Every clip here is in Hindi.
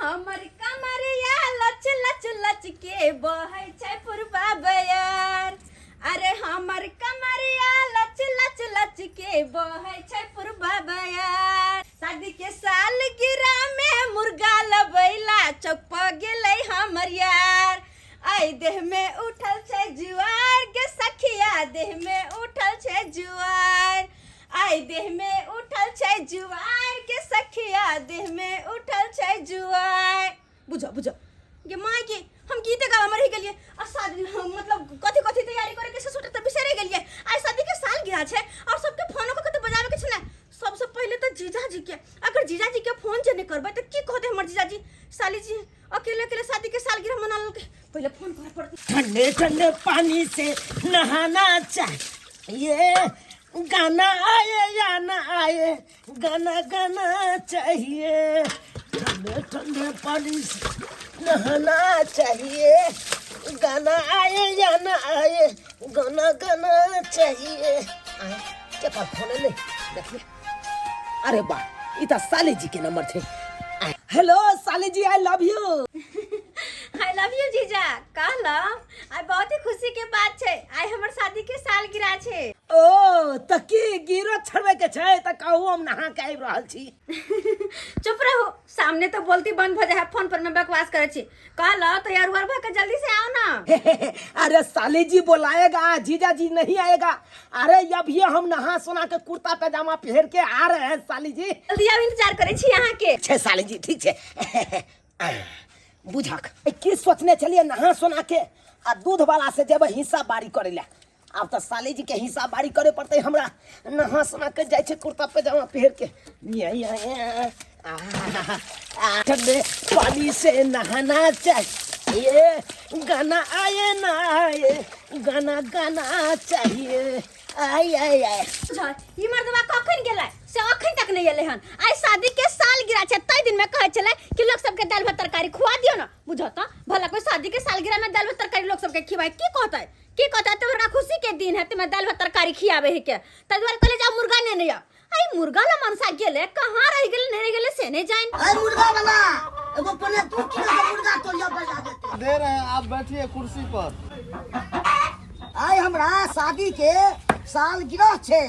हमर कमरिया लच लच लच के बहै छै पुरबा बयार। अरे हमर कमरिया लच लच लच के बहै छै पुरबा बयार। शादी के सालगिरह में मुर्गा लबैला चौक पर गेलै हमर यार। आई देह में उठल छै जुआर के सखिया, देह में उठल छै जुआर। आई देह में उठल छै जुआर के सखिया, देह में उठल छै जुआर। बुझो बुझो गे माय के हम गीते गावा मर ही गेलिए और शादी मतलब कथी कथी तैयारी करे के से सोटे त बिसरे गेलिए। आई शादी के साल गिरा छै और सबके फोनो को तो बजावे के छै ना। सबसे पहले तो जीजा जी के, अगर जीजा जी के फोन जे नहीं करबे तो की कहते हमर जीजा जी साली जी अकेले अकेले शादी के सालगिरह मना लो के पहले फोन करे पड़ती। ठंडे ठंडे पानी से नहाना चाहिए, गाना आए या ना आए गाना गाना चाहिए। ठंडे ठंडे पानी से नहाना चाहिए, गाना आए या ना आए गाना गाना चाहिए। क्या फोन है देखिए। अरे वाह इतना साली जी के नंबर थे। हेलो साली ji I love you. I love you जीजा। कहला आई बहुत ही खुशी के बात छै। आई हमर शादी के सालगिरह छै। ओ त की गिरो छड़वे के छै त कहू हम नहा के आबि रहल छी। चुप रहो, सामने तो बोलती बंद हो जाए, फोन पर मैं बकवास करे छी। कहला तैयार हुआ के जल्दी से आओ ना। अरे साली जी बुलाएगा, जीजा जी नहीं आएगा। अरे अभी हम नहा सोना के कुर्ता पैजामा पहन के आ रहे हैं साली जी। जल्दी आओ, इंतजार करे छी यहाँ के। छे साली जी ठीक छे। बुझक की सोचने चलिए नहा सोना के आ दूध वाला से जब हिस्सा बारी करे ला। अब तो साली जी के हिस्सा बारी करे पड़ते हमरा। नहा सोना के जाए छे कुर्ता पैजामा पहन के। ठंडे पानी से नहाना चाहिए, गाना आए ना आए गाना गाना चाहिए। आई आई आई ई मर्दवा कखन गेलै से अखन तक नहीं एले हन। आई शादी के सालगिरह छै, तई दिन में कहे चले कि लोग सबके दाल भात तरकारी खुआ दियो ना। बुझता भला कोई शादी के सालगिरह में दाल भात तरकारी लोग सबके खिवाए की कहता तोहरा खुशी के दिन है तुम्हें दाल भात तरकारी खियावे है के। तई द्वारे कहले जाओ मुर्गा ने नहीं आ। आई मुर्गा ला मनसा गेले कहां रह गेले नहीं गेले से नहीं जाइन। आई मुर्गा वाला एगो पने तू की मुर्गा तो लिया बजा देते दे रहे हैं। आप बैठिए कुर्सी पर। आई हमरा शादी के सालगिरह छे,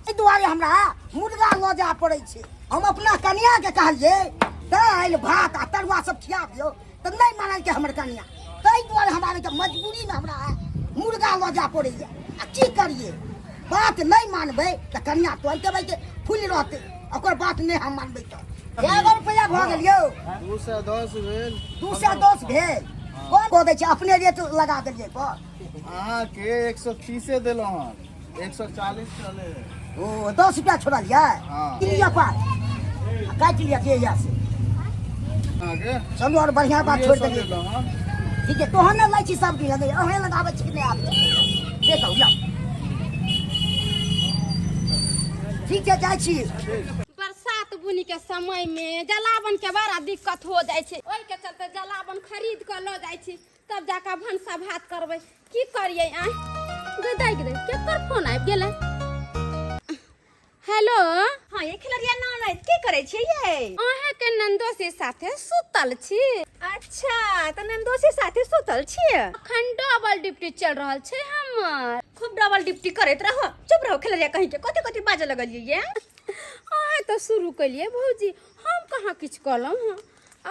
ए दुआरे हमरा मुर्गा ल जा पड़ै छे। हम अपना कन्या के कहलिए दाल भात आ तरुआ सब खिया दियो त नहीं मानल के हमर कन्या। तई दुआरे हमरा के मजबूरी में हमरा मुर्गा ल जा पड़ै है। आ की करिए, बात नहीं मानबे त कन्या तो कहबै के फूल रहते, ओकर बात नहीं हम मानबे त। 11 रुपया भ गेल यो। 210 भेल। 210 भेल। को दै छै अपने रेट लगा देलिए पर। अहाँ के 130 देलो हन, 140 चले। ओ 10 रुपया छोड़ा लिया। हाँ। लिया पार काट लिया के यहाँ से। आगे चलो और बढ़िया बात छोड़ देलिए। देलो हन। ठीक है तोहन लै छी सब दिन लगे अहे लगाबै छी कि नहीं आबे देखौ या। ठीक है जाय छी। बरसात बुनी के समय में जलावन के बड़ा दिक्कत हो जाए छे। ओइ के चलते जलावन खरीद के ल जाय छी, तब जाके भनसा भात करबै। की करिए आ गदाई केकर फोन आबि गेलै। हेलो हां ये खिलरिया नाम की करे छी ये। अहाँ के नंदोसी साथे सुतल छी। अच्छा त नंदोसी साथे सुतल छी। अखन डबल ड्यूटी चल रहल छे हमर। खूब डबल ड्यूटी करत रहो। चुप रहो खिलरिया कहीं के कथि कथि बाजे लगलिए ये। अहाँ तो शुरू कलिए भौजी, हम कहाँ किछ कहलौं हँ।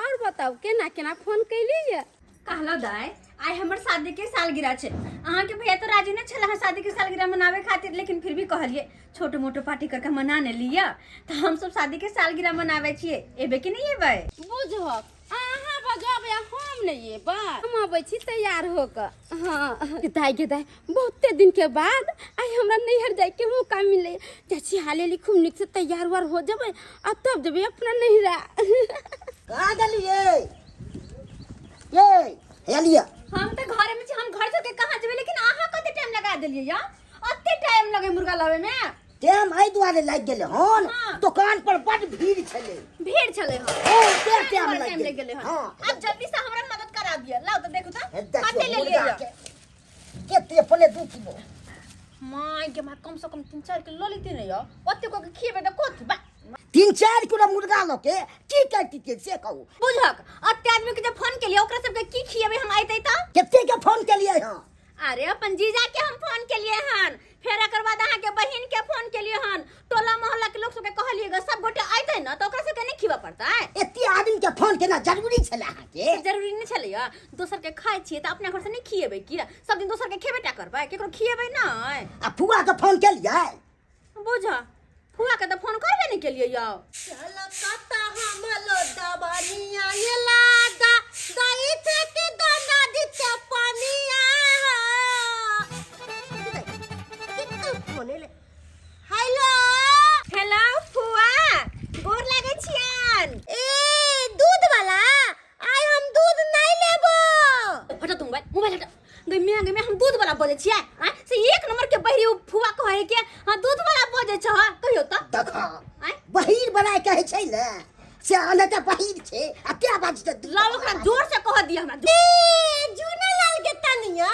और बताओ केना केना फोन कैलिए। कहलो दाई आई हमर शादी के सालगिरह छे। अहाँ के भैया तो राजी न छला शादी के सालगिरह मनावे खातिर, लेकिन फिर भी कहलिए छोटो मोटो पार्टी करके मना ने लिया। तो हम सब शादी के सालगिरह मनावे छिए, एबे कि नहीं एबे। बुझक अहाँ बजाबे हम नहीं एबे, हम आबै छी तैयार होकर। हां दाई बहुते दिन के बाद आई हमरा नैहर जाए के मौका मिले। चाची हालेली खूब निक से तैयार वार हो जबे आ तब जबे अपना नैहरा। कहां गेलिए ये हेलिया। हम तो घरे में छी, हम घर से के कहां जेबे, लेकिन अहाँ कते टाइम लगा देलिए या। अते टाइम लगे मुर्गा लावे में। टाइम आई दुआरे लाग गेले हन। दुकान पर बड़ भीड़ छले। भीड़ छले हन। ओ टाइम लग गेले हन। हां अब जल्दी से हमरा मदद करा दिया। लाओ तो देखो तो कते ले लिया केते पने 2 किलो। माय के मां कम से कम 3-4 किलो लेती नहीं या। ओते को खिएबे त कोथि बा 3-4 किलो मुर्गा लो के की करती के से कहू। बुझक अत्ते आदमी के जे फोन केलिए ओकरा सबके की खियेबे हम आइते त कितने के फोन के लिए हां? अरे अपन जीजा के हम फोन केलिए हन, फिर एकर बाद अहाँ के बहिन के फोन केलिए हन, टोला मोहल्ला के लोग सबके कहलिएगा सब गोटे आइते न त ओकरा सबके नहीं खिबा पड़ता है। इतने आदमी के फोन केना जरूरी छले अहाँ के? जरूरी नहीं छलैया, दोसर के खाइ छिए त अपने घर से नहीं खियेबे की, सब दिन दोसर के खेबे टा करबै, केकरो खियेबे नहीं। आ फुआ के फोन के लिए बुझा फुआ के त फोन करबे नहीं केलिए यौ। चल कता हमलो दबनिया ये लादा दई थे के गंगा दी चपनिया कितना फोन ले। हेलो हेलो फुआ, गोर लागै छियन। ए दूध वाला आइ हम दूध नहीं लेबो। हटा तुम मोबाइल हटा। गमे हम दूध वाला बजे छियै, आ से एक नंबर के बहिरी फुआ कहै के हां दूध वाला बजे छ कहियो त देखा बहिर बनाए कहे छै ले से अलग बहिर छे आ क्या बात छै लाओ ओकरा जोर से कह दिया हमरा। ए जुना लाल के तनिया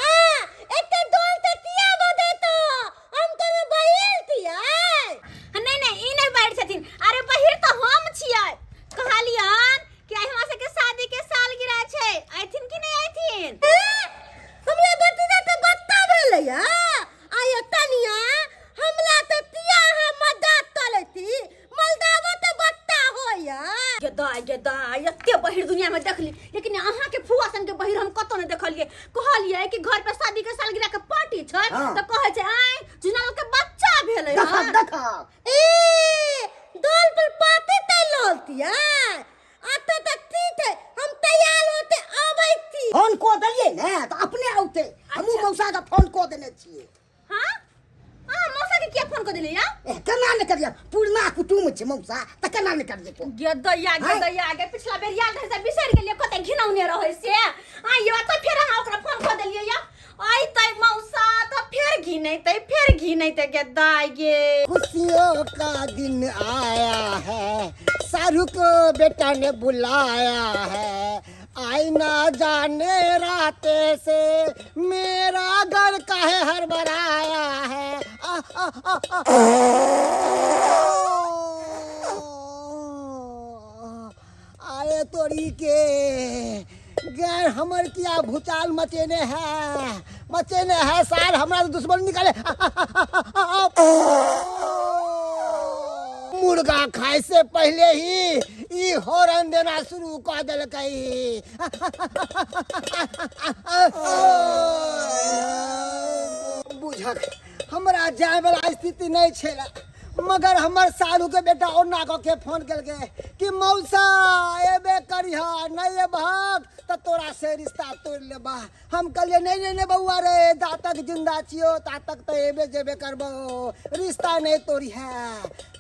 एते डोल ते तिया बदे तो हम तो बहिर तिया। नहीं ई नहीं बैठ छथिन, अरे बहिर त हम छियै। कहलियन कि आइ हमरा सबके शादी के सालगिरह छै, आइथिन कि नहीं आइथिन? हमरा बतिया त बत्ता भेलैया आय तनिया हमरा त तिया हम मदद तलेती मलदावा त बत्ता होया। गेदा एते बहिर दुनिया में देखली, लेकिन अहाँ के फुआ सन के बहिर हम कतो नहीं देखलिए। कहलिए कि घर पे शादी के सालगिरह के पार्टी छै त कहै छै आइ जुनाल के बच्चा भेलै देखा हन। देखा ए डोल पर पाते तल होतिया आता तक ठीक है हम तैयार होते आबै थी। फोन को दलिए ने तो अपने औते हमू मौसा का फोन को देने छिए। हां हां मौसा के क्या फोन कर दिले या? ए केना ने करिया पुरना कुटुम छै मौसा त केना ने कर देतो। गेदया आगे पिछला बेर याद है से बिसर गेलिए, कते घिनौने रहे से। आ यो त फेर अहाँ ओकरा फोन कर देलिए या? आई तै मौसा त फेर घिनैते गेदाय गे। खुशियों का दिन आया है, शाहरुख को बेटा ने बुलाया है, आई ना जाने राते से मेरा घर काहे हड़बड़ाया है। आए तोरी के गैर हमर किया भूचाल मचेने है साल हमारा दुश्मन निकाले। मुर्गा खाए से पहले ही ई हॉर्न देना शुरू कर देलकै। बुझक हमरा जाए वाला स्थिति नहीं छेला, मगर हमर सालू के बेटा ओना के फोन केलकै कि मौसा एबे करिहा नहीं भाग त तोरा से रिश्ता तोड़ लेबा। हम कहलिए नहीं बउआ रे ता तक जिंदा छियो ता तक तो एबे जेबे करबो, रिश्ता नहीं तोड़ी है।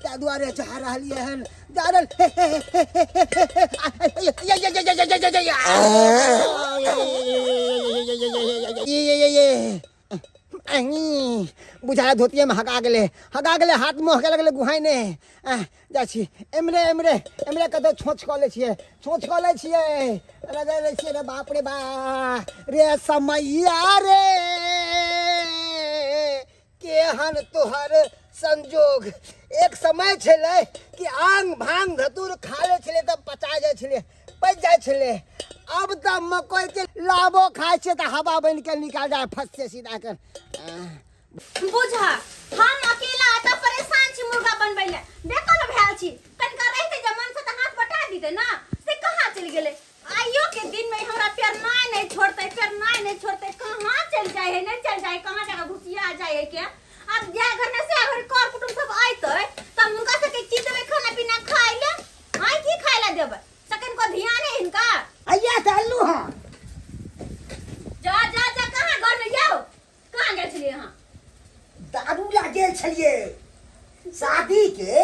ता दुआरे जा रहलिए हन जारल बुझाया धोतिये में हगा गेले हाथ मुँह के लगले गुहाई ने जा छी एमरे कते छोंच क ले छिए रे बाप रे बा रे समैया रे केहन तोहर संजोग। एक समय छले कि आंग भांग धतूर खा ले छले त पचा जाय छले पच जाय छले, अब त मकई के लाबो खाय छे त हवा बन के निकाल जाए फस से सीधा कर। बुझा हम अकेला त परेशान छी मुर्गा बनबै ले, देखल भेल छी कनका रहते जे मन से त हाथ बटा दीते ना, से कहां चल गेले। आइयो के दिन में हमरा पैर नहीं छोड़ते कहां चल जाए है, नहीं चल जाए कहां जगह घुसिया जाए है क्या। अब जा घर में से घर कर कुटुम सब आइते त उनका से की देबे खाना पीना खाइ ले, आइ की खाइ ले देबे सकन को ध्यान है इनका। अइया त अल्लू हां जा कहां घर में जाओ, कहां गेल छलिए हां? दारू ला गेल छलिए, शादी के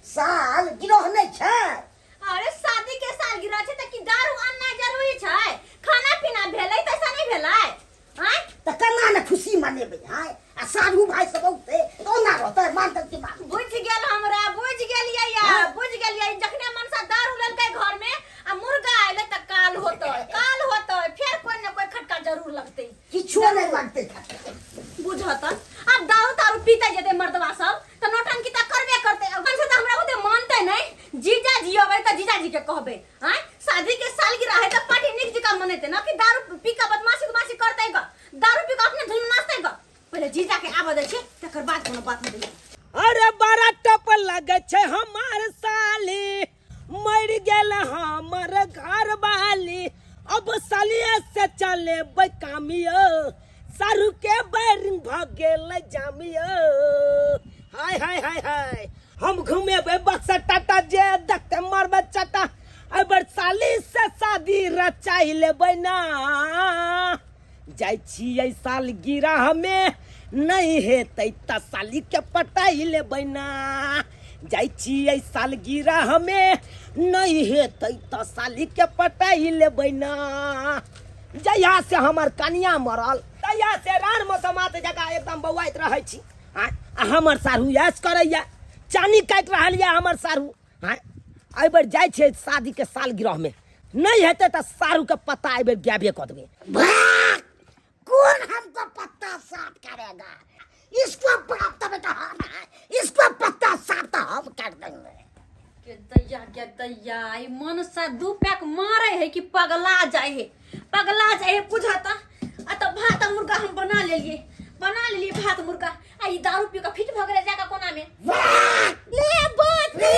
साल गिरह नहीं छै। अरे शादी के साल गिरा छै त की दारू आनना जरूरी छै? खाना पीना भेलै त ऐसा नहीं भेलै हैं? त केना ने खुशी मनेबै हाय आ साधु भाई सब औते तो ना रहते मान तक की बात। बुझ गेलियै या जखने मनसा दारू लेलकै घर में आ मुर्गा आइले त काल होतै फिर कोई न कोई खटका जरूर लगतै। किछो नहीं लगते बुझत अब दारू तारू पीते जेते मर्दवा सब त नौटंकी त करबे करते, मनसा त हमरा ओते मानते कहबे हां शादी के सालगिरह है त पार्टी निक जका मनेते ना कि दारू पी के बदमाशी करते ग दारू पी के अपने धुन नाचते ग पहले जीजा के आवा दे छे तकर बाद कोनो बात नहीं। अरे बड़ा टप लगे छे हमार साली मर गेल हमर घर वाली अब सालिया से चले कामियो सारू के बैरिंग भाग गेल जामियो हाय हाय हाय हाय हम घूमे बक्सर टाटा जे देखते मरबे चटा अबर साली से शादी रचाई लेबै ना जाय छियै सालगिरह में नहीं हेतै त साली के पटाई लेबै ना जाय छियै सालगिरह में नहीं हेतै त साली के पटाई लेबै ना जहिया से हमर कनिया मरल तहिया से रान मौसमात जगह एकदम बौआइत रहै छी आ हमर सारू यास करैया चानी काटि रहल यऽ हमर सारू हाँ एहि बेर जाइ छै शादी के सालगिरह में नहीं हेतै त सारू के पत्ता एहि बेर गायबे कऽ देबै कौन हमको पत्ता साफ करेगा? इसको पत्ता बेटा हम है, इसको पत्ता साफ तो हम कर देंगे। के दैया ई मन से दू पैक मारे है कि पगला जाए है बुझाता आ त भात मुर्गा हम बना लेलिए भात मुर्गा आ ई दारू पी के फिट भ गेले जाका कोना में ले बोती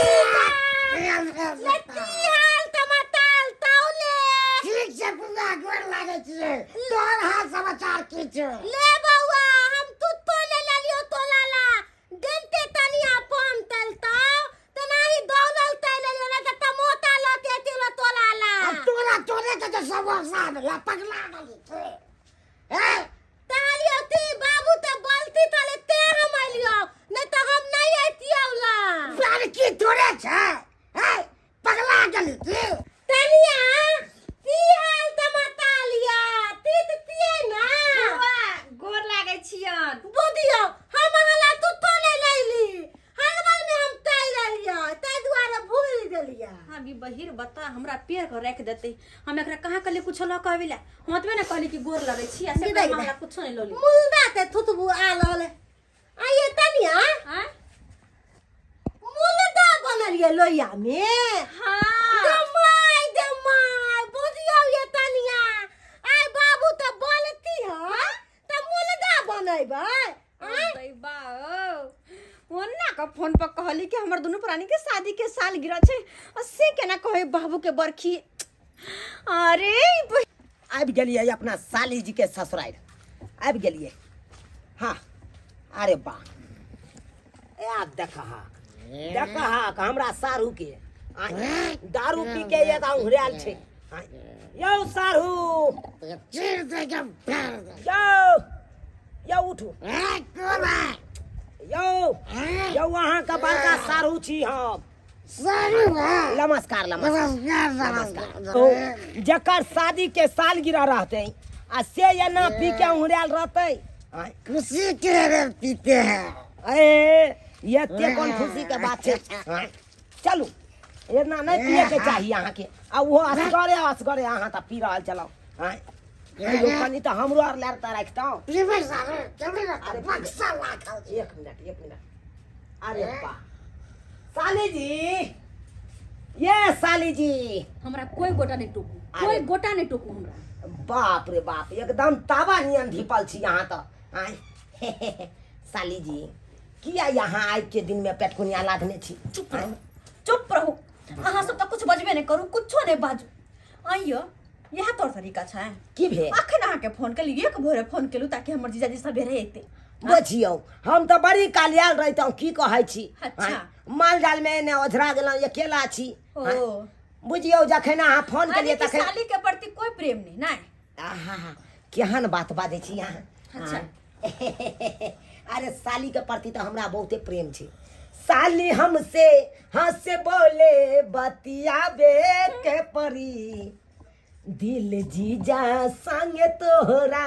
लती हाल टमाटर ताउले ठीक से पूरा गोर लागे छे तोर हाथ समाचार की छे ले बउआ हम तुत्तो ले लियो तोलाला गंते तनिया पम तलता तनाही दौलल तैले ले के टमोटा लके तिलो तोलाला अब तोरा तोरे के सब साथ ला पगला गली छे ए तालियो ती बाबू ते बोलती तले ते हम आइलियो नहीं तो हम नहीं आतियौला बार की तोरे छे ए पगला गली छे तनिया की हाल टमाटालिया तिये ना गोर लागे छियन बुदियो हम हला तू तो ले लेली हलवल में हम तै लेलिया तै दुआरे भूल गेलिया हां भी बहिर बता हमरा पेड़ को रख देते हम एकरा कहां कले कुछ ल कहबिला होतबे ना कहली कि गोर लागे छी ऐसे हमरा कुछ नहीं लोली मुंडा ते थुतबू आ लले आये तनिया हां मुंडा बनलिए लोया में हां दमाई बुदियो ये तनिया आय बाबू त बोलती ह त मुंडा बनैबे आय बा ओन्ना का फोन पर कहली कि हमर दोनों प्राणी के शादी के साल गिरा छे से केना कहे बाबू के बरखी अरे आबि गेलिए अपना साली जी के ससुराल आबि गेलिए हाँ अरे वाह ए देखा हमरा सारू के दारू पी के ये ता उहराल छे यौ सारू चीर दे के फेर दे यौ उठू यौ वहाँ का बड़का सारू छी हम सारू नमस्कार नमस्कार तो जकर शादी के सालगिरह रहते आ से ये ना पी के उहराल रहते खुशी के पीते हैं ये ते कौन खुशी के बात है चलू एना नहीं पिए के चाहिए यहाँ के आ वो असगरे यहाँ तक पी रहल चलो कनी तो हमरो आर लड़ता रखता पीबे सारू चले ना बक्सा लाखल एक मिनट अरे वाह साली जी ये साली जी हमरा कोई गोटा नहीं टोकू हमरा बाप रे बाप एकदम तावा नियन धिपल छी यहाँ तो साली जी किया यहाँ आइ के दिन में पेटकुनिया लादने छी चुप रहो अहाँ सब तो कुछ बजबे नहीं करू कुछो नहीं बाजू आइयो यह तोर तरीका छै की भे अखन अहाँ के फोन कली एक भोरे फोन केलू ताकि हमर जीजाजी सब रहे एते बुझियो हम तो बड़ी कालियाल रहितौ की कहै छी अच्छा माल जाल में ने ओझरा गेलौ अकेला छी ओ बुझियो जखन अहाँ फोन केलिए तखन साली के प्रति कोई प्रेम नहीं ना आहा केहन बात बाजै छी अहाँ अच्छा अरे साली के प्रति तो हमरा बहुते प्रेम छै साली हमसे हंस बोले बतियाबे के परी दिल जीजा संगे तोहरा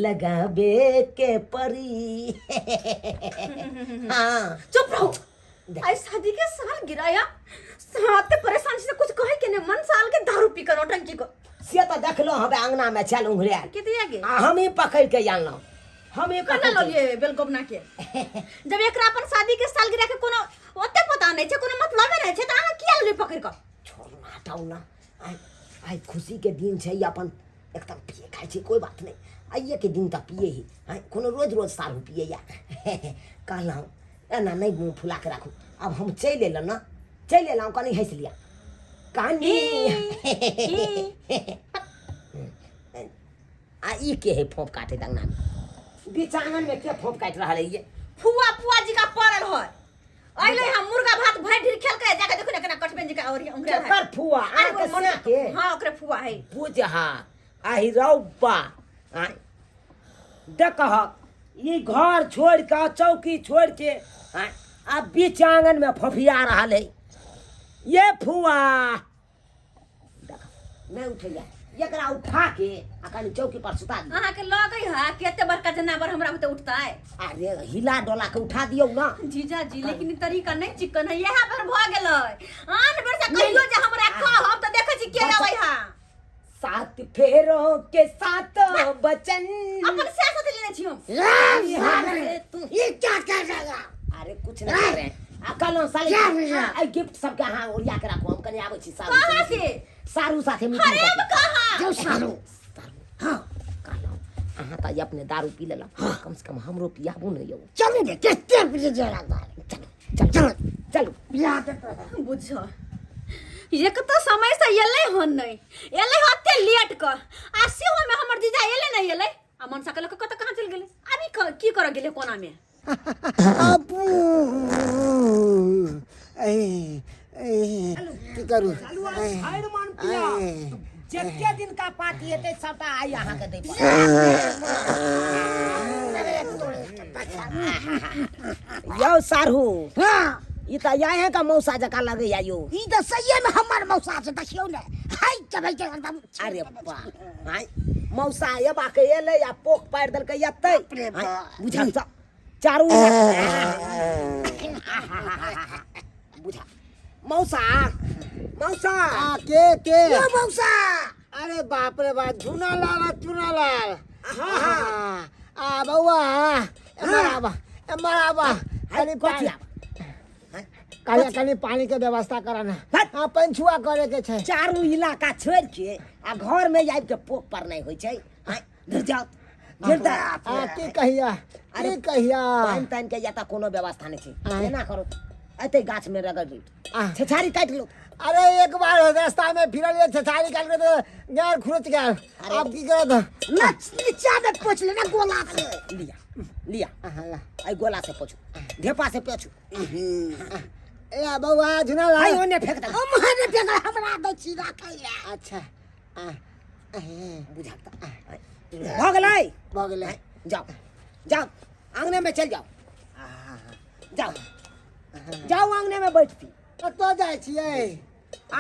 लगाबे के परी हाँ चुप रहो आई शादी के साल गिराया साथ परेशान से कुछ कहे के ने मन साल के दारू पी कर नौटंकी को से तो देखलो हमें अंगना में चल उंघरे के दिया गे हम ही पकड़ के जानलो हम ही कना लो ये बेलगोबना के जब एकरा अपन शादी के साल गिरा के कोनो ओते पता नहीं छै कोनो मतलब नहीं छै त अहाँ किया ले पकड़ के छोड़ना हटाऊ ना आई खुशी के दिन छै अपन एकदम पिए खाइ छै कोई बात नहीं आइए के दिन तक पिए ही कोनो रोज रोज सारू पिए या कहलहुँ एना नहीं मुँह फुला के राखू अब हम चल एलहुँ ना चल एलहुँ कनी हँस लिया कहानी आ ई के है फोप काटे अंगना में बीच आंगन में के फोप काट रहा है ये फुआ फुआ जी का पड़ल है अइले हम मुर्गा भात भाई ढेर खेल के जाके देखो ना केना कटबेन जी का और उंगरा कर फुआ आ के मना के हां ओकरे फुआ है बुझहा आही रौबा देखह ई घर छोड़ के चौकी छोड़ के अब बीच आंगन में फफिया रहा है ये फुआ देख मैं उठ गया एकरा उठा के आ कनी चौकी पर सुता दी अहाँ के लगई है केते बड़का जनावर हमरा होते उठता है अरे हिला डोला के उठा दियो ना जीजा जी लेकिन ई तरीका नहीं चिकन है यहा पर भ गेलै आन बेर से कहियो जे हमरा कहब त देखै छी के आबै है 7 फेरों के 7 बचन अपन सियासत लेने छी हम तू ये क्या कर रहा अरे कुछ नहीं कर रहे कल साली आई गिफ्ट सब के हां ओरिया के राखो हम कने आबै छी सारू कहां से सारू साथे मीटिंग अरे अब कहां जो सारू हां कहलो अहाँ त अपने दारू पी लेला कम से कम हमरो पियाबू न यौ चलो ने केते पिए जरा चलो बिया दे बुझ ये कत समय से एले हन नहीं एले होते लेट क आ सेहो में हमर जीजा एले नहीं एले आ मन सकल कत कहां चल गेले अभी की कर गेले कोना में अबू की करू हाइड मान पिया जक्के दिन का पार्टी हेते सबटा आई अहाँ के दे यो सारू हां ई त याहे का मौसा जका लगे या यो ई त सही में हमर मौसा से देखियो ने हाय चबल के एकदम अरे बा हाय मौसा ये बा के एले या पोक पार दल के यत्ते बुझा त चारू बुझा मौसा मौसा के यो मौसा अरे बाप रे बाप चुना लाल आ बउआ मराबा अरे कोठिया कनी पानी के व्यवस्था कराना हां पंछुआ करे के छै चारू इलाका छोड़ के आ घर में आबि के पोक पर नहीं होय छै हां धर जाओ गिरता की कहिया अरे कहिया पान तान के या त कोनो व्यवस्था नहीं छै एना करो एते गाछ में रगड़ दी छछारी काट लो अरे एक बार रास्ता में फिरल छछारी काट के तो गैर खुरच गया अब की करत नीचा में पोछ लेना गोला से लिया आई गोला से पोछू ढेपा से पोछू ए बउआ झुना ला आई ओने फेंक दे हम ने फेंक हमरा दे छी राखैया अच्छा बुझाता हो गेलै भगले जाओ जाओ आंगने में चल जाओ जाओ जाओ आंगने में बैठती कतो जाय छियै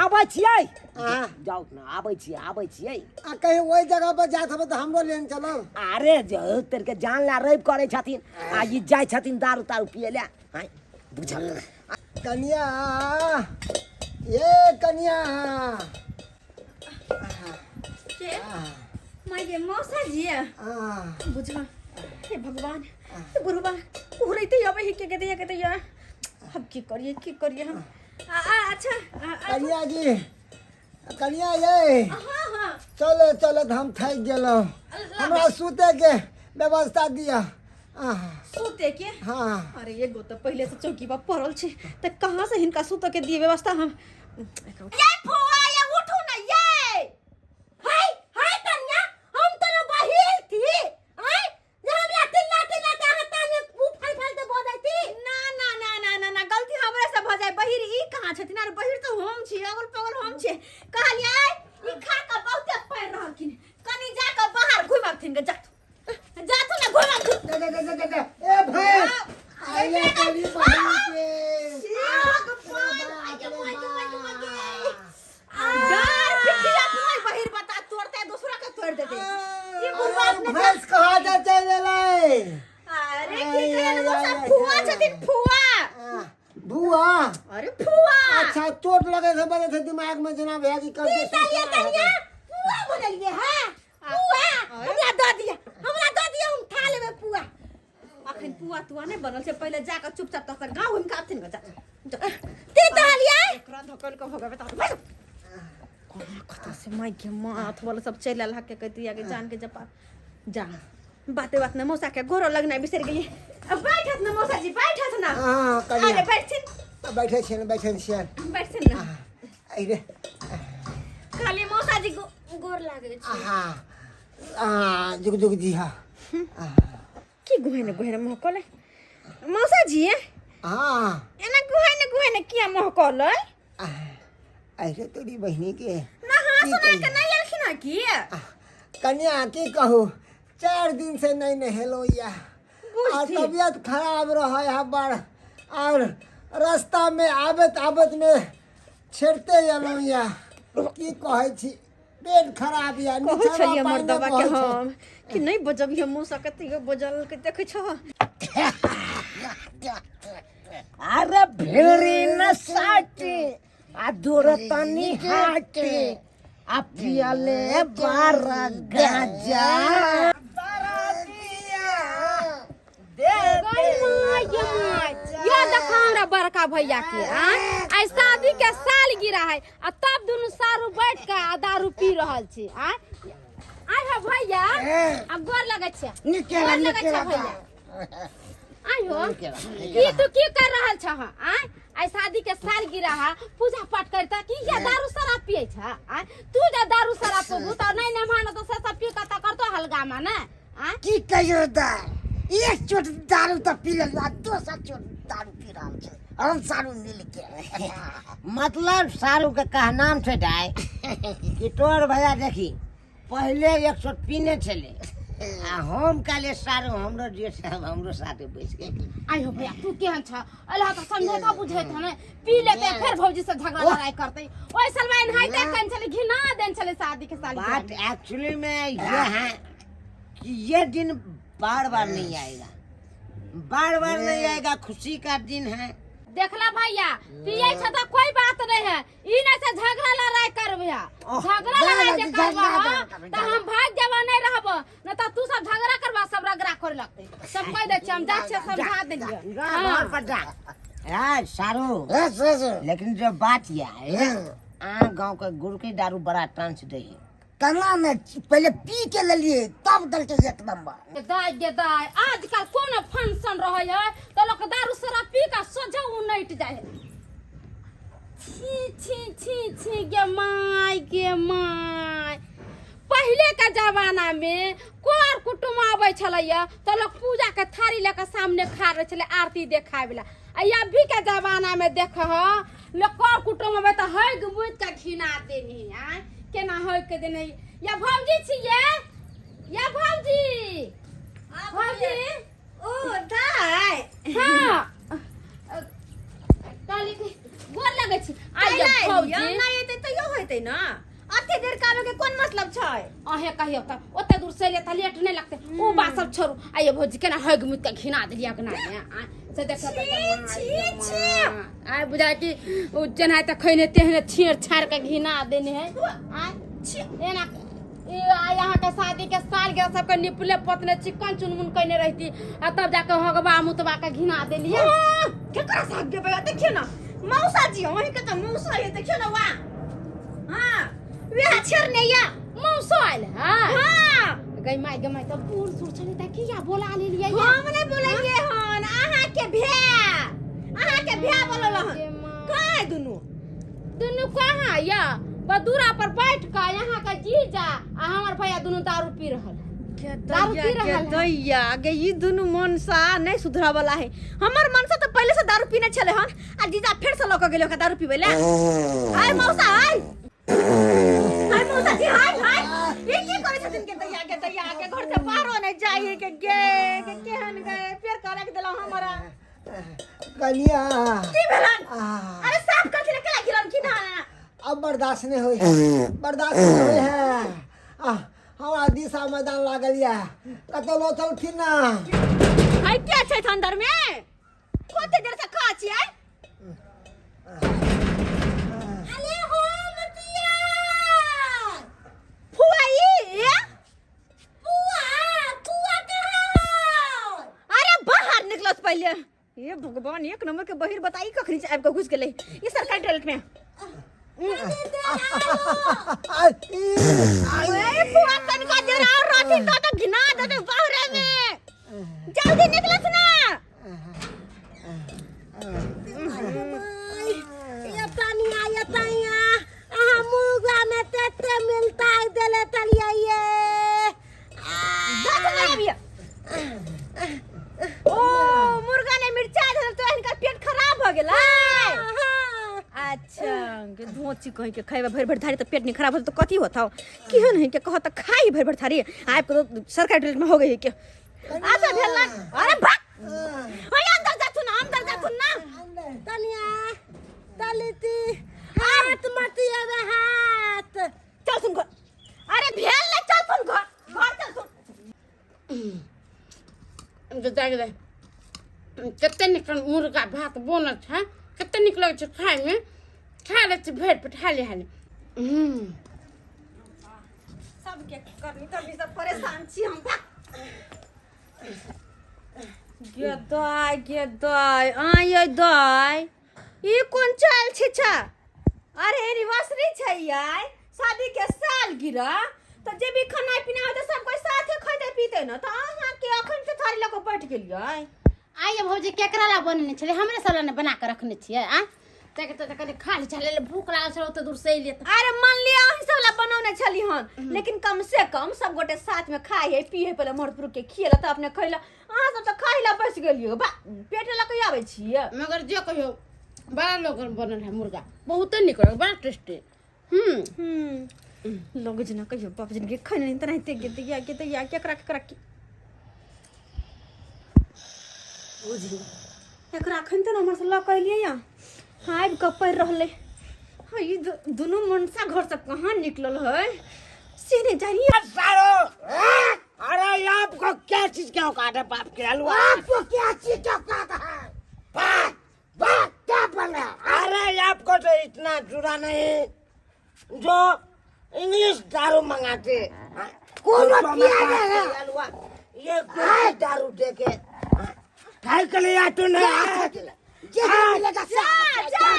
आबै छियै हां जाओ ना आबै छियै आ कहीं ओई जगह पर जात हबे त हमरो लेन चलो अरे जो तेरे के जान ला रैब करे छथिन आ ई जाय छथिन दारू तारू पिए ले हां बुझल कन्या ये कन्या के माये मौसा जी हां बुझा हे भगवान हे बुढ़वा उहरैते अबे ही के कहते या अब की करिए हम अच्छा कन्या जी कन्या ये हां हां चलो हम थक गेलो हमरा सूते के व्यवस्था दिया सूते के हां अरे ये गो तो पहले से चौकी पर पड़ल छे त कहां से हिनका सूते के दिए व्यवस्था हम ये फुआ ये उठू ना ये हाय हाय कन्या हम तो बहिल थी हाय जे हमरा चिल्लाते हता में फल दे भ जाती ना गलती हमरे से भ जाय बहिर ई कहां छथिन अरे बहिर तो हम छी अगल पगल हम छी कहलिए ई खा के बहुते पैर रहलखिन कनी जा के बाहर घुमाथिन के जा तू ना घुमा दे ए भाई आइले कली बहिन के गार पिटिया कोई बहिर बता तोड़ते दूसरा के तोड़ देते ये बुढ़वा ने भैंस कहा जा चले अरे की करे ना सब फुआ छथिन फुआ बुआ अरे फुआ अच्छा चोट लगे थे बड़े थे दिमाग में जना भैया की कर दे ये कन्या फुआ बोलिए हां फुआ हमरा दे दिया हम खा लेबे फुआ अखन फुआ तुआ नहीं बनल से पहले जाकर चुपचाप तक गांव हम काथिन जा ते दलिया एकरा धकल के भगवे ता से माई के माथ वाला सब चल आल के कहती आगे जान के जपा जा बाते बात न मौसा के गोरो लगना बिसर गेली अब बैठत न मौसा जी बैठत न हाँ कनिया अरे बैठथिन बैठे छियन बैठथिन न अरे खाली मौसा जी गोर लागे छै हाँ जुग जुग जी हाँ की गुहेने मुह कोले मौसा जी हाँ एना गुहेने किया मुह कोले ऐसे तेरी बहनी के ना हाँ सुना के नहीं आलखिन की कन्या की कहू 4 दिन से नहीं नहेलो या और तबीयत खराब रहा है बड़ और रास्ता में आबत में छेड़ते जलो या की कहै छी पेट खराब या कहै छै हमर दवा के हम कि नहीं बजब हम मौसा के तियो बजल के देखे छ अरे भेड़ी न साटे आ दूरतनी हाटे आ पियले 12 गाजा ये देखा हमरा बड़का भैया के आई शादी के साल गिरा है आ तब दोनों सारू बैठ के आ दारू पी रहल छी आई हो भैया अब गोर लगे छै निकेला भैया आई हो की तू की कर रहल छ आई शादी के साल गिरा है पूजा पाठ करता कि या दारू शराब पिए छ तू जा दारू शराब पीबू त नहीं मानो तो सब पी का त करतो हलगामा ना की कहियो दा एक चोट दारू तो पी लेलु आ दोसर चोट दारू पी रहल छै हम सारू मिल के मतलब सारू के कहनाम छै डाय कि तोर भैया देखी पहले 1 शॉट पीने छले आ हम काले सारू हमरो जे साहब हमरो साथे बैस के आई हो भैया तू केहन छ अल्लाह त समझौता बुझे था ने पी लेते फिर भौजी से झगड़ा लड़ाई करते ओइ सलमान हाइते कन चले घिना देन चले शादी के साल बात एक्चुअली में ये है कि ये दिन बार बार नहीं आएगा नहीं आएगा खुशी का दिन है देखला भैया पिए छ त कोई बात नहीं है ई नहीं से झगड़ा लड़ाई करबे झगड़ा लड़ाई जे करबा त हम भाग जवा नहीं रहब न त तू सब झगड़ा करबा सब रगड़ा करे लगते सब कह दे हम जा छ समझा देलिए घर पर जा यार सारू लेकिन जो बात यह है गांव के गुरु के दारू बड़ा टांस दे तना में पहले पी के लेलिए तब दलते एक नंबर दाई आजकल कोनो फंक्शन रहे है तो लोग दारू शराब पी का सोझा उनट जाए छी गे माय पहले के जमाना में कोर कुटुम आवे छलैया तो लोग पूजा के थारी लेके सामने खा रहे छले आरती देखाय वाला अभी के जमाना में देख लोग कोर कुटुम आवे तो है गुमुत का घिना देनी है केना होय के देने या भौजी छिए या भौजी ओ दाई हां काली के गोर लगे छी आइया भौजी नहीं एते तो यो होते ना अते देर काबे के कोन मतलब छै अहे कहियो त ओते दूर से ले त लेट नहीं लगते ओ बा सब छोड़ू आइया भौजी केना होय गुमुत के घिना देलिया गना से देखा छी आय बुझा कि उ जनाय त खैने तेहने छेड़ छाड़ के घिना देने है एना यहाँ के शादी के साल के सबके निपले पतले चिकन चुनमुन कइने रहती आ तब जाके हगबा मुतबा के घिना देलिए केकरा साथ के बया देखिए ना मौसा जी वही के त मौसा ये देखिए ना वाह हां वे छरने या मौसा आइल हां गई माई त बूढ़ सुर चले त किया बोला ले लिए हम नहीं बोलेंगे हन आहा के भ्या बोलल हन काय दुनु कहां या बदूरा पर बैठ के यहाँ का जीजा आ हमर भैया दोनों दारू पी रहल दारू पी रहल दैया गे ई दुनु मनसा नहीं सुधरा वाला है हमर मनसा तो पहले से दारू पीने चले हन आ जीजा फिर से लोक गेलो के दारू पीबे ले आय मौसा आय मौसा जी हाय ये की करे छथिन के दैया के घर से बाहर नहीं जाई के केहन गए फिर करे के देला हमरा कनिया की भेलन अरे साफ कर के केला गिरन की ना अब बर्दाश्त नहीं हुई है हमारा दिशा मैदान लागल या कतो लो चलखिन ना हाय क्या छै अंदर में कते देर से खा छी आय अरे हो मतिया फुआई फुआ कहां अरे बाहर निकलस पहले ये भगवान एक नंबर के बहिर बताई कखनी से आब के घुस गेले ये सरकारी टॉयलेट में ए बुआ तनिका देर और रोटी तो घिना दे दे बाहरे में जल्दी निकलस ना ये तनिया ये तनिया मुर्गा में तेते मिलता है देले तलिया ये दस नहीं अभी ओ मुर्गा ने मिर्चा धर तो इनका पेट खराब हो गेला अच्छा के धोची कहि के खाइबा भर भर थारी तो पेट नहीं खराब हो तो कथी होता केहन है के कहो तो खाई भर भर थारी आप तो सरकारी टॉयलेट में हो गई के अच्छा भेला अरे भाग ओए अंदर जा तू ना तनिया तलिती हाथ मती आवे हाथ चल सुन घर अरे भेल ले चल सुन घर चल सुन गदा कते निकल मुर्गा भात बनत है कते निक लगे छै खाए में खा ले छै भेट पठा ले हाले सब के करनी सब परेशान छी हम गेदाय आय दाय ई कोन चाल छै छा अरे एनिवर्सरी छै यार शादी के साल गिरा तो जे भी खाना पीना हो तो सब कोई साथे खैते पीते न तो अहाँ के अखन से थारी लग बैठ गेलियै आइए भौजी केकरा ला बनने छले हमरे सब ला बना के रखने छियै आ तक तो कने खा ले चले भूख लागल छ ओते दूर से एलिए अरे मान लिया अहीं सब ला बनौने छली हन लेकिन कम से कम सब गोटे साथ में खाई है पी है पहले मरपुर के खिएला त अपने खैला अहाँ सब त खाइला बस गेलियो बा पेट ला कहि आबै छियै मगर जे कहियो बड़ा लोग बनल है मुर्गा बहुत निक बड़ा टेस्टी लोग जना कहियो बाप जन के खैने त नहीं ते या केकरा की बुझली एकरा खैन त हमर से ल कहलिए या हाय कपर रहले हई दोनों मनसा घर से कहां निकलल है सीधे जाइए सारो अरे आपको क्या चीज क्या औकात है बाप के हलवा आपको क्या चीज क्या औकात है बात बात क्या बोल रहा है अरे आपको तो इतना जुड़ा नहीं जो इंग्लिश दारू मंगाते कौन हलवा ये कोई दारू दे के खाई के लिए तू नहीं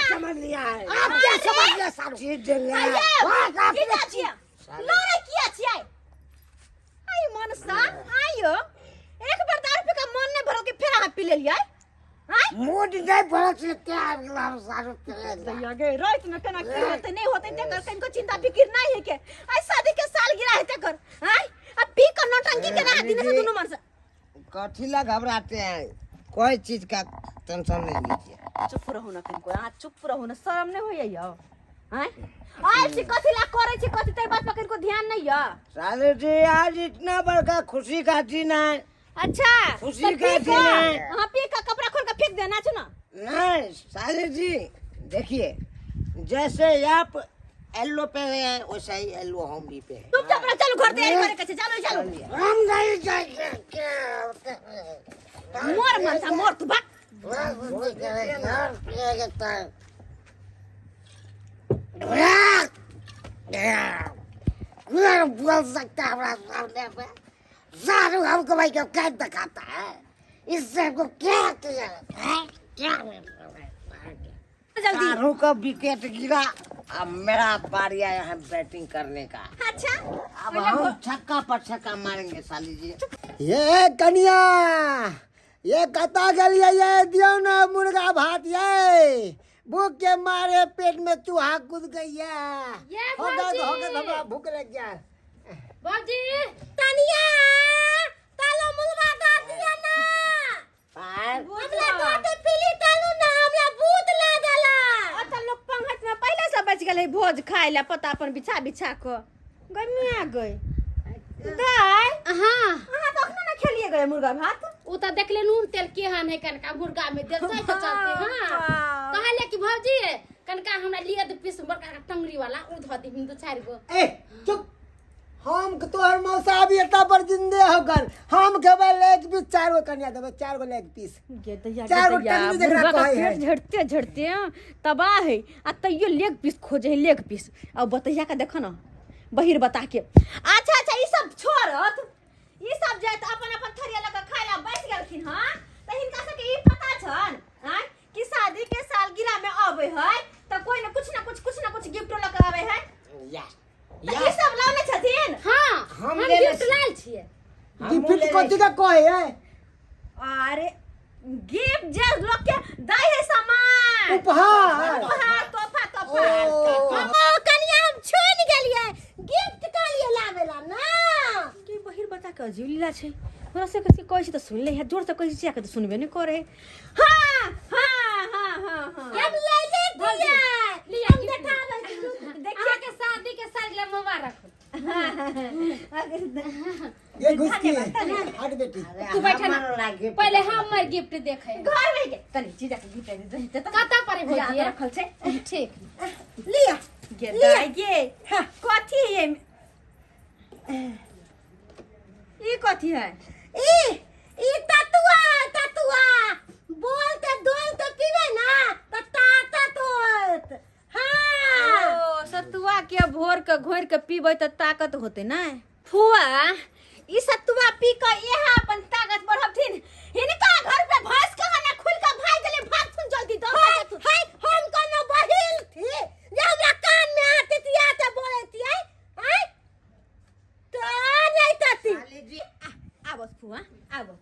समझ लिया है आप क्या समझ लिया सारू चीज देंगे लोरे किया छियै आई मनसा आयो एक बार दारू पे का मन ने भरो के फेर हाथ पी ले लिया हां मूड नहीं भरो से क्या अगला सारू दैया गे रात में केना की होते नहीं होते ते कर कनको चिंता फिकिर नहीं है के आई शादी के साल गिरा है ते कर हां अब पी कर नौटंकी के ना दिन से दोनों मन से कठिला घबराते हैं कोई चीज का टेंशन नहीं लीजिए चुप रहो ना कनको आ चुप रहो ना शर्म नहीं होय यो हैं आई से कथिला करे छी कथि ते बात पर को ध्यान नहीं है साले जी आज इतना बड़का खुशी का दिन है अच्छा खुशी का दिन है हां पी का कपड़ा खोल के फेंक देना छ ना नहीं साले जी देखिए जैसे आप एलो पे हैं वैसे ही एलो हम भी पे हैं तुम चुप रहो चलो घर तैयारी करे के चलो हम नहीं जाएंगे मोर मन था मोर तू भाग बोल सकता है हमारा सामने में सारू हमको भाई को क्या दिखाता है इससे हमको क्या क्या जल्दी सारू का विकेट गिरा अब मेरा बारी आया है बैटिंग करने का अच्छा अब हम छक्का पर छक्का मारेंगे साली जी ये कनिया ये कता गलिए ये दियो ना मुर्गा भात ये भूख के मारे पेट में चूहा कूद गई है हो गया हमरा भूख लग गया भौजी तनिया तालो मुर्गा काट दिया ना हमरा काटे पीली तालू ना हमरा भूत लागला अच्छा लोग पंगत में पहले से बच गेले भोज खाए ला पता अपन बिछा बिछा को गई आ गई दाई हां अहाँ तो अखना ना खेलिए गए मुर्गा भात उ त देखले नून तेल केहन है कनका मुर्गा में देते तो चलते हां कहले कि भौजी कनका हमरा लिए दे पीस बड़का टंगरी वाला उ धती हिंदू चार गो ए चुप हम तोहर मौसा अभी एता पर जिंदे होकर हम खेबे लेग पीस 4 गो कन्या देबे 4 गो लेग पीस गे दैया चार गो टंगरी देख रहा है पेट झड़ते झड़ते तबाह है आ तैयो लेग पीस खोजे है लेग पीस अब बतैया का देखो ना बहिर बता के अच्छा अच्छा ई सब छोड़त ई सब जात अपन अपन थरिया लगा खाइला बैठ गेलखिन हां त हिनका से के ई पता छन हां कि शादी के सालगिरह में आबे है त कोई ना कुछ गिफ्ट लेके आवे है या ये सब लाउने छथिन। हाँ हम हम ले गिफ्ट लायल छियै। गिफ्ट कथी का कहे है अरे गिफ्ट जे लोग के दाई है सामान उपहार तोहफा ओ। कनिया हम छोड़ गेलियै गिफ्ट का लिए लावेला ना। के बहिर बता के अजीब लीला छै। हमरा से कसी कहै छी त सुन ले है, जोर से कहै छी के त सुनबे नहीं करे। हां हम ले ले दिया हम देखाबै देखिए के शादी के साल मुबारक हो। ये घुसकी है हट बेटी तू बैठा ना पहले हमर गिफ्ट देखे घर में के कनी चीज के गिफ्ट दे त कता पर भोजी रखल छै। ठीक लिया गे दाई गे कथी है ये कथी है? ई ततुआ बोलते डोलते पीवे ना त ताकत होत। हां ओ सतुआ के भोर के घोर के पीबै त ताकत होते ना। फुआ ई सतुआ पी के यहाँ अपन ताकत बढ़बथिन। हिनका घर पे भैंस कहां ना खुल के भाग गेले, भाग सुन जल्दी दो। हाय हम कोनो बहिल थी जे हमरा कान में आते तियाते बोलती है हाय तो नहीं तती आबो फुआ आबो।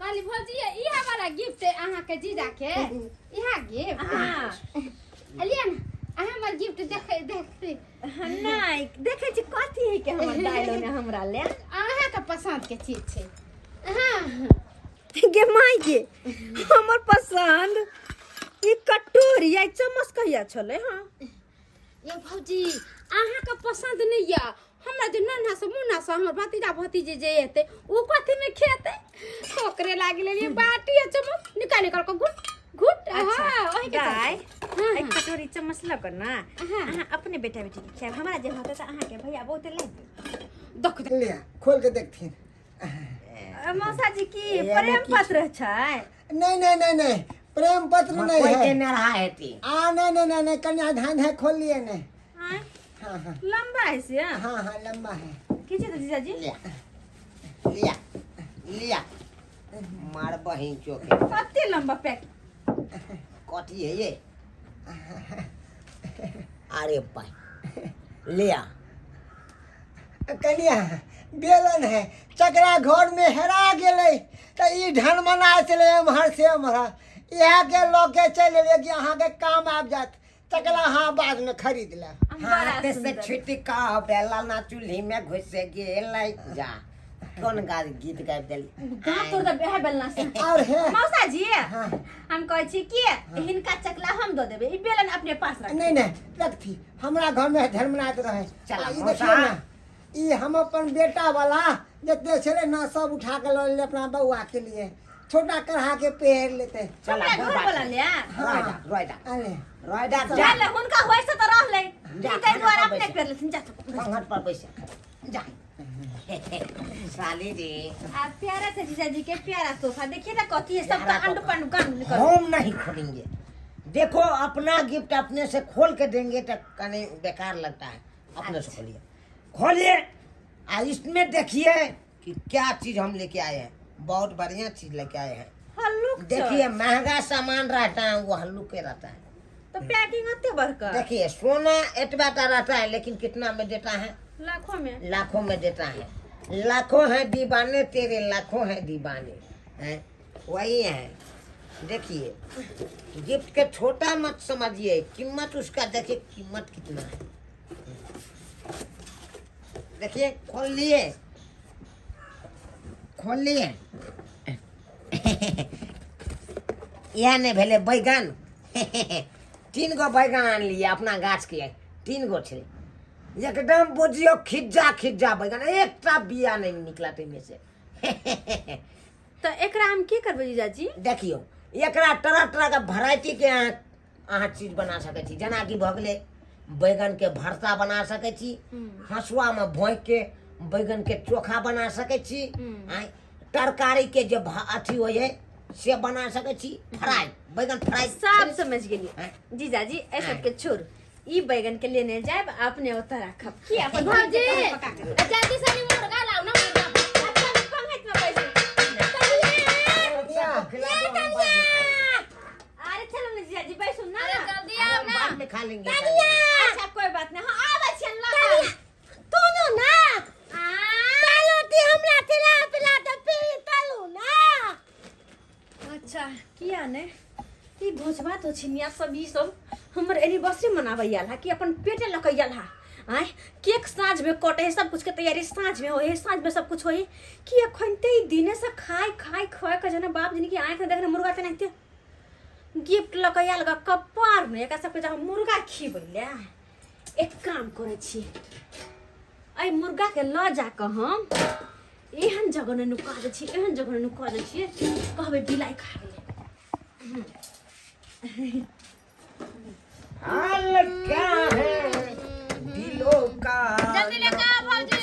काली भौजी इहा वाला गिफ्ट अहाँ के जीजा के इहा गिफ्ट हां अलिया ना अहाँ हमर गिफ्ट देखते नहीं देखे छी कथी है के हमर दाइलो ने हमरा ले। अहाँ के पसंद के चीज छै। हां गे माई गे हमर पसंद ई कटोरी या चम्मच कहिया छले। हां ये भौजी अहाँ के पसंद नहीं या हमरा जे नन्हा से मुन्ना से हमर भतीजा भतीजे जे एते ओ कथी में खेते ओकरे लागी ले बाटी है चम्मच निकाल के घुट घुट। हां ओही के दाई हां एक कटोरी चम्मच ल कर ना अहाँ अपने बेटा बेटी के खाए, हमरा जे होते त अहाँ के भैया बहुत ले देख लिया खोल के देखथिन मौसा जी की प्रेम पत्र छै। नहीं प्रेम पत्र नहीं कोई है के न रहा है ती नहीं कन्या धान है खोल लिए नहीं हां हाँ लंबा है से। हाँ लंबा है खींचे तो जीजा जी लिया मार बहिन चोके कते लंबा पैक कथी है ये अरे भाई लिया कन्या बेलन है चकरा घर में हेरा गेले त ई ढन मना चले एम्हर से एम्हर इहा के लोग के चले ले कि अहाँ के काम आब जात चकला हाँ बाद में खरीद ला हाथ से छिटका बेला ना चूल्ही में घुस गेल जा कौन गीत गाबि देली दांत तोड़ दे है बेलना से। और है मौसा जी हाँ। हम कहै छी कि हिनका चकला हम दो देबे, ई बेलन अपने पास रख। नहीं रखती हमरा घर में धर्मनाथ रहे चला, ई मौसा। देखियो ना ई हम अपन बेटा वाला जते छले ना सब उठा के ले अपना बउआ के लिए छोटा कढ़ा के पेड़ लेते चला हमरा घर वाला ले रोइदा अरे रोइदा जा ले हुनका होय से त रह ले जा, ई कई बार जा, अपने बैठ। कर लेथिन जा। पंगट पर बैसे जा साली जी आ प्यारा से जीजा जी के प्यारा सोफा देखिए ना कथी है, सब प्यारा का अंड सोफा। पंड गान निकल। हम नहीं खोलेंगे देखो अपना गिफ्ट अपने से खोल के देंगे तो कहीं बेकार लगता है अपने से खोलिए खोलिए इसमें देखिए कि क्या चीज हम लेके आए हैं बहुत बढ़िया चीज लेके आए हैं हल्लुक देखिए महंगा सामान रहता है वो हल्लुक के रहता है तो पैकिंग अते बड़का देखिए सोना एतबा का रहता है लेकिन कितना में देता है लाखों में देता है लाखों हैं दीवाने तेरे लाखों हैं दीवाने हैं वही है देखिए गिफ्ट के छोटा मत समझिए कीमत उसका देखिए कीमत कितना है देखिए खोल लिए यह नहीं भेले बैगन 3 गो बैगन आन लिए अपना गाछ के 3 गो छे एकदम बुझियो खिज्जा बैगन एकटा बिया नहीं निकला में से तो एकरा हम की करबे जीजा जी? देखियो एकरा तरह तरह का वैरायटी के अहाँ चीज बना सके छी जना कि भ गेले बैगन के भरता बना सके छी हसुआ में भोंक के बैगन के चोखा बना सके छी तरकारी के जो अथी हो है से बना सके छी फ्राई बैगन फ्राई सब समझ गेलिए जीजा जी ऐसा के छोड़ ई बैगन के लेने जाए अपने उतर रखब की अपन भौजी पका के जल्दी से मुर्गा लाओ ना मुर्गा पंगत में बैठ। अरे चलो ना जीजा जी बैठो ना। अरे जल्दी आओ ना लेंगे। अच्छा कोई बात नहीं, हाँ आवे छियन ला। तूनो ना तालोटी हमरा खिला पिला त पी तलू ना। अच्छा किया ने ई भोजबा तो छिनिया सब ई सब हमर एनिवर्सरी मनावैयाल है कि अपन पेटे लकैयाल है। आय केक साँझ में कटे है, सब कुछ के तैयारी साँझ में होए, साँझ में सब कुछ होए कि अखनते ही दिने से खाए खाए खाए के जना बाप जिनकी आंख में देखने मुर्गा तनाते गिफ्ट लकैयाल का कपार में एक सबके जहाँ मुर्गा खिबैले। एक काम करे छी आई मुर्गा के ल जा के हम एहन जगह ने नुका दे छी, एहन जगह ने नुका दे छी कहबे बिलाई खा गेले। हाल क्या है दिलों का जल्दी लेके आ भौजी।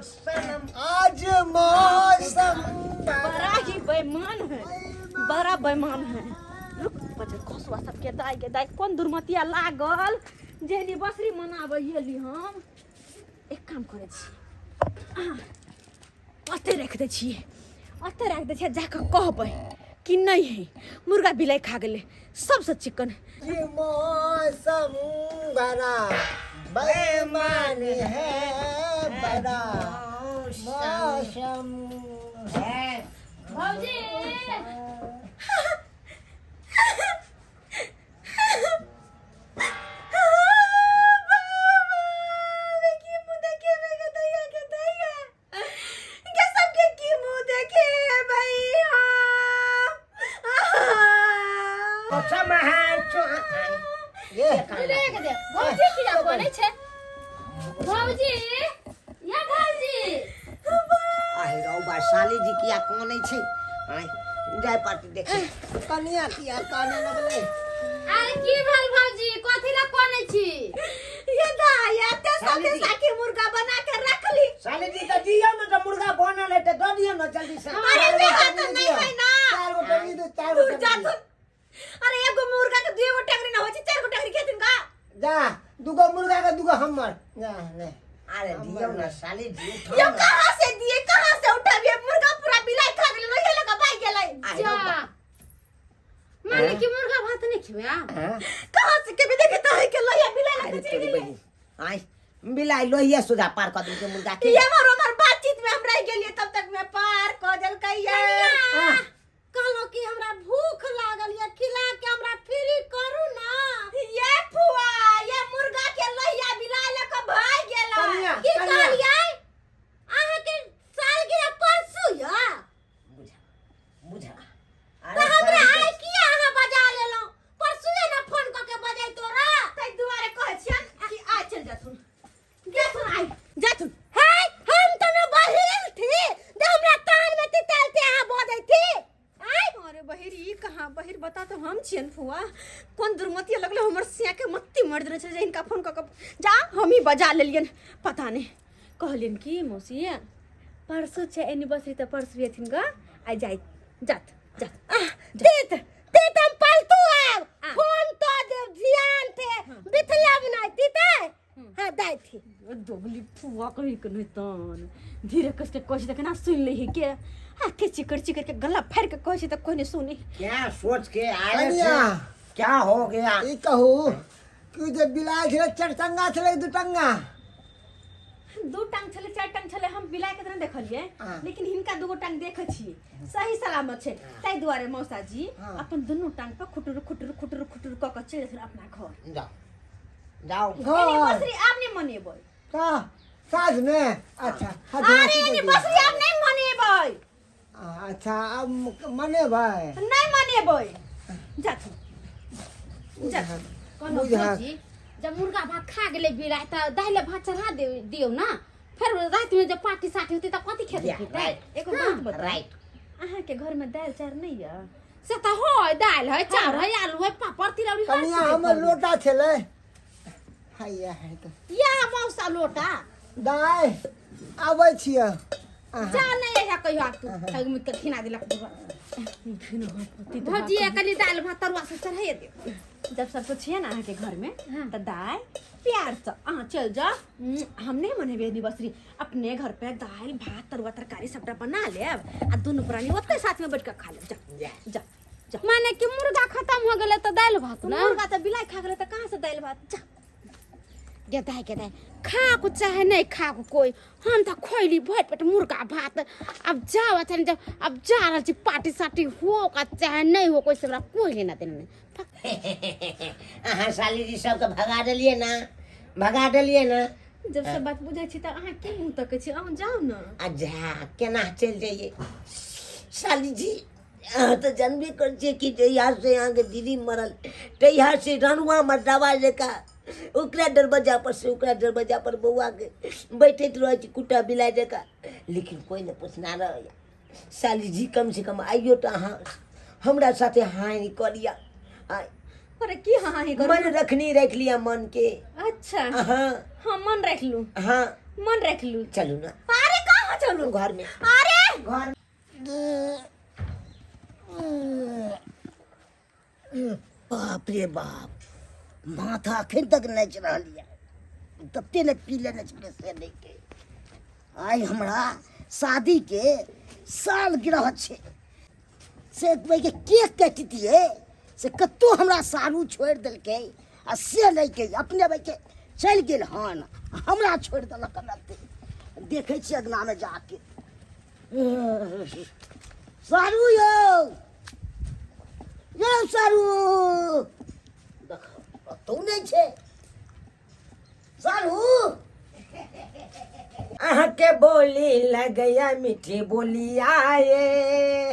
सनम। आज मौसम बड़ा ही बेईमान है, बड़ा बेईमान है। रुक बच्चे खसुआ सबके दाई के दाई कौन दुर्मतिया लागल जेनी बसरी मनाबै एली हम। एक काम करे छी अते रख दे छी, अते रख दे छी जाके कहबै कि नहीं है मुर्गा बिलाई खा गेले सबसे चिकन। ये मौसम बड़ा बेईमान है, बड़ा मौसम है। भौजी ये देख दे भौजी किया कोने छे भौजी या भौजी आही रौ बा साली जी किया कोने छै। आय जाय पार्टी देखे कनिया किया काने लगले। अरे की भेल भौजी कथि ला कोने छी ये दाया ते सबके साकी मुर्गा बना के रख ली। साली जी त दियो न त मुर्गा बनल है त द दियो न जल्दी से। अरे देहा तो नहीं है ना। चार गो टंगी दे, चार गो तू जा टंगी तू। अरे एगो मुर्गा के दुगो टंगरी ना होय छै, चार गो टंगरी के दिन का। जा दुगो मुर्गा का दुगो हमर जा ले। अरे दियो न साली जी ये कहां से दिए, कहां से उठाबिए मुर्गा पूरा बिलाई खा गेले लोहे लगा भाई गेलै। जा माने की मुर्गा भात नहीं खिया कहां से के भी देखे त है के लोहे बिलाई अरे लगा तेरी चली बहन आय बिलाई लोहिया सुधा पार कर के मुर्गा के। ये हमार बातचीत में हम रह गेलिए तब तक मैं पार क देल कहिए। कहलो कि हमरा भूख लागल या खिला के हमरा फ्री करू ना। ये फुआ ये मुर्गा के लोहिया बिलाई लगा भाई गेला। कनिया, की कनिया। कहलिए अहाँ के सालगिरह परसू या बुझा तो हमरा आइ किया अहाँ बजा लेलो परसू ना फोन क के बजाई तोरा तै दुआरे कहै छियन कि आ चल जाथुन गेथुन आई जाथुन। हाय हम त न बहिल थी जे हमरा कान में तितलते आ बजै थी। अरे बहिर ई कहां बहिर बता तो हम छियन फुआ कौन दुर्मतिया लगलो हमर सिया के मत्ती मर देने छै जे इनका फोन क के जा हम ही बजा लेलियन। पता नहीं कहलियन कि मौसी परसू छै एनिवर्सरी त परसू एथिन ग आई जाई जात जात तीत तीत हम पलतू है फोन तो दे ध्यान थे बिथला बनाई तीते हां दाई थी। दोगली फुआ कही के नहीं तन धीरे कस के कहै त केना सुन लेही के हाथे चिकड़ चिकड़ के गला फाड़ के कहै त कोई नहीं सुनी। क्या सोच के आए कनिया थे क्या हो गया। ई कहू कि जे बिलाई छले चरचंगा छले दू टंगा। दू टांग छले चार टांग छले हम बिलाई के तरह देखलिए लेकिन हिनका दूगो टांग देखे छी सही सलामत छै ताई दुआरे मौसा जी अपन दुनू टांग पर खुटुर खुटुर खुटुर खुटुर क के चले छल अपना घर। जाओ जाओ एनिवर्सरी आप नहीं मनेबै का साझ में अच्छा अरे एनिवर्सरी आप नहीं मनेबै अच्छा अब मने भाई नहीं मनेबै जाथु जाथु कोनो भौजी जब मुर्गा भात खा गेले बिलाई त दाइले भात चढ़ा दियो ना फिर रात में जब पार्टी साटी होती त कथि खेते पीते। एको बात बता राइट अहाँ के घर में दाल चार नहीं है से त होय दाल है चाउर है आलू है पापड़ तिलौरी हर कनिया चीज हमर लोटा छले हैया है तो या मौसा लोटा दाई आबै छियै जा नहीं है कहियो आ तू तग में के खिना दिलक भौजी कली दाल भात तरुआ से चढ़ाइए दियो। जब सब कुछ है ना अहाँ के घर में तो दाल प्यार से अहाँ चल जा हम नहीं मनेबे एनिवर्सरी अपने घर पे दाल भात तरुआ तरकारी सबटा बना लेब आ दोनों प्राणी ओतै साथ में बैठ के खा लेब। जा जा माने कि मुर्गा खत्म हो गेले तो दाल भात ना मुर्गा तो बिलाई खा गेले तो कहाँ से दाल भात जा गेदाय खा को चाहे नहीं खा को कोई हम तो खोइली भट पेट मुर्गा भात अब जाओ अथन जब अब जा रहल छी पार्टी साटी हो का चाहे नहीं हो कोई से हमरा कोई लेना देना नहीं अहाँ साली जी सबके भगा देलिए ना जब सब बात बुझे छी त अहाँ की मुंह तकै छी अहाँ जाओ ना अच्छा केना चल जाइए साली जी अहाँ तो जानबे कर छियै कि जहिया से अहाँके दीदी मरल तहिया से रनुआ मर्दावा जका ओकरा दरवाजा पर बउआ के बैठैत रहे छी कुटा बिलाइ जका लेकिन कोई ने पूछना रहे साली जी कम से कम आइयो तो अहाँ हमरा साथे हानि करिया अरे की हाँ ही करू मन रख लिया मन के अच्छा हाँ हाँ मन रख लूं हाँ मन रख लूं चलू ना अरे कहाँ चलूं घर में अरे घर बाप रे बाप माथा अखन तक नाच रही है तत्ते ने पी लेने से नहीं के आई हमरा शादी के साल गिरह छे से भाई के केक काटि दिए से कत्तो हमरा सारू छोड़ देलकै आ से नहीं के अपने भाई के चल गेल हन हमरा छोड़ देलक नते देखे छी अगना में जाके सारू यो सारू तू नहीं छे सारू अहाँ के बोली लगया मीठी बोलिया ये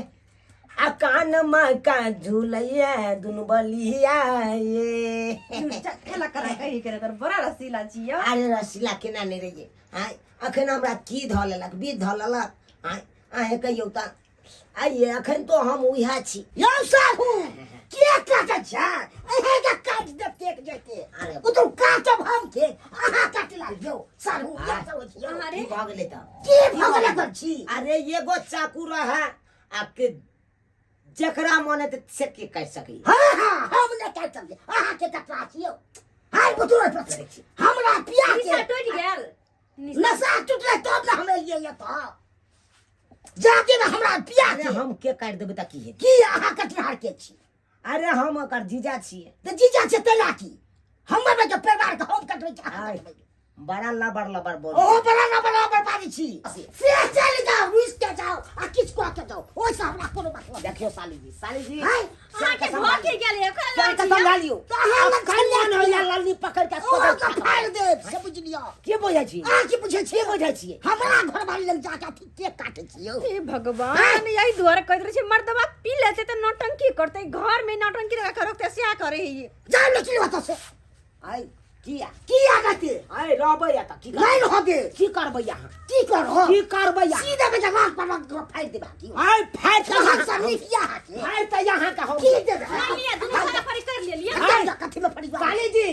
आ कान में का झूलैया दुनु बलिया ये खेला करा कही करे तर बड़ा रसीला छियो अरे रसीला केना नहीं रहिए आय अखन हमरा की ध लेलक बीत ध लेलक आय अहे कहियो त आइए अखन तो हम उहा छी यो सारू के काटे छ एहे के काट दे केक जेते अरे ओ तो काटब हम के आहा काट लाल जो सारू या सब छी अरे भाग ले त की भगले कर छी अरे एगो चाकू रहा आपके जकरा मने त से के कह सकी हां हम ने काट सके आहा के कटरा छियो हाय बुतुर पर छी हमरा पिया निशा के टूट गेल नशा टूटले तब ना हमें लिए तो जाके ना हमरा पिया अरे के हम के काट देबे त की है की आहा कटनार के छी अरे हम ओकर जीजा छिए तो जीजा से तेला की हमर में के परिवार के हम कटबै आय बड़ा लबर बोल ओ बड़ा बर्बादी छी से चल जाओ रुस के जाओ आ किस को के जाओ ओ से हमरा कोनो बात देखियो साली जी हाय अहाँ के भोग के गेल क्या एखन संभाल लियो तो हम कल्याण होइया लाली पकड़ के ओ का फाड़ दे से बुझ लियो के बोझै छी आ की पूछे छी बोझै छी हमरा घर वाली लग जाके केक काटे छियो हे भगवान यही द्वारा कहत रहे छी मर्दवा पी लेते तो नौटंकी करते घर में नौटंकी रखा रखते से करे है जाओ निकल बता से आय किया की आगते आय रहबै या त की नहीं हो दे की करबै यहाँ की करो की करबै यहाँ सीधे में जगह पर फाड़ दे बाकी आय फाइट कहां से नहीं किया है फाइट त यहाँ का हो की दे लिया दोनों सारा फरी कर लिया हाय कथी में पड़ी काली जी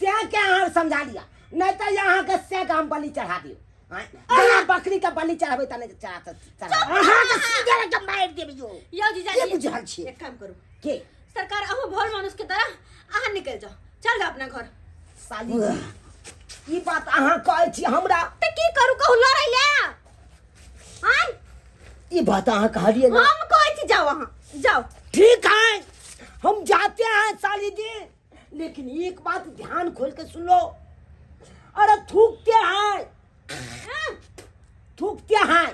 से क्या अहाँ समझा लिया नहीं तो यहाँ के से हम बलि चढ़ा दियो जना बकरी का बलि चढ़ाबे त नहीं चढ़ा अहाँ के सीधे में मार देबियो यो जीजा के बुझल छी एक काम करू के सरकार अहो भोल मानुस के तरह अहाँ निकल जाओ चल जाओ अपना घर साली जी ई बात अहाँ कहै छी हमरा तो की करू कहू लड़ै ले हां ई बात अहाँ कहलिए ना हम कहै छी जाओ वहां जाओ ठीक है हम जाते हैं साली जी लेकिन एक बात ध्यान खोल के सुन लो अरे थूकते हैं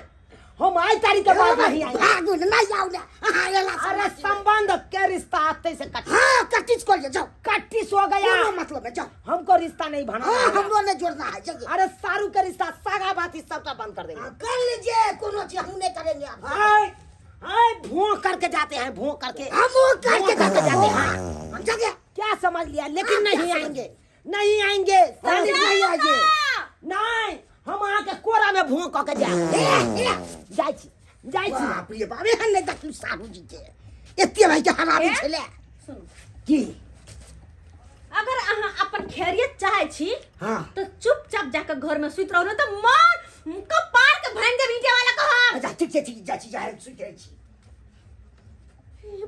हम आई तारीख के बाद नहीं आएंगे भागो नहीं जाओ ना हां एला अरे संबंध के रिश्ता आते से कट हां कटिस कर ले जाओ कट्टिस हो गया कोनो मतलब है जाओ हमको रिश्ता नहीं बना हां हमरो ने जोड़ना है जाइए अरे सारू का रिश्ता सागा बाती सबका बंद कर देंगे कर लीजिए कोनो चीज हम नहीं करेंगे आप हाय हाय भों करके जाते हैं भों करके हम वो करके जाते जाते हैं हैं जगह क्या समझ लिया लेकिन नहीं आएंगे साली नहीं आएंगे नहीं हम अहाँ के कोरा में भों क के जाइ छी बाप रे बाप एहन नहीं देखलू साहू जी के एते भाई के हराबी छले सुन की अगर अहाँ अपन खैरियत चाहे छी हां तो चुपचाप जाकर घर में सुत रहो न तो मार कपार के भांग दे नीचे वाला कहा अच्छा ठीक जाची जाए सुई जाए छी हे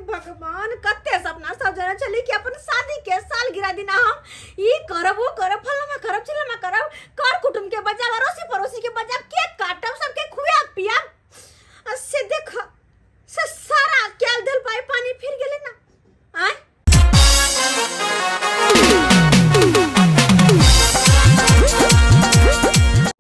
भगवान कत्ते सपना सब जना चली कि अपन शादी के साल गिरा दिना हम ई करब वो करब फलमा करब चिलमा करब कर कुटुम के बजाव अड़ोसी पड़ोसी के बजाव केक काटब सबके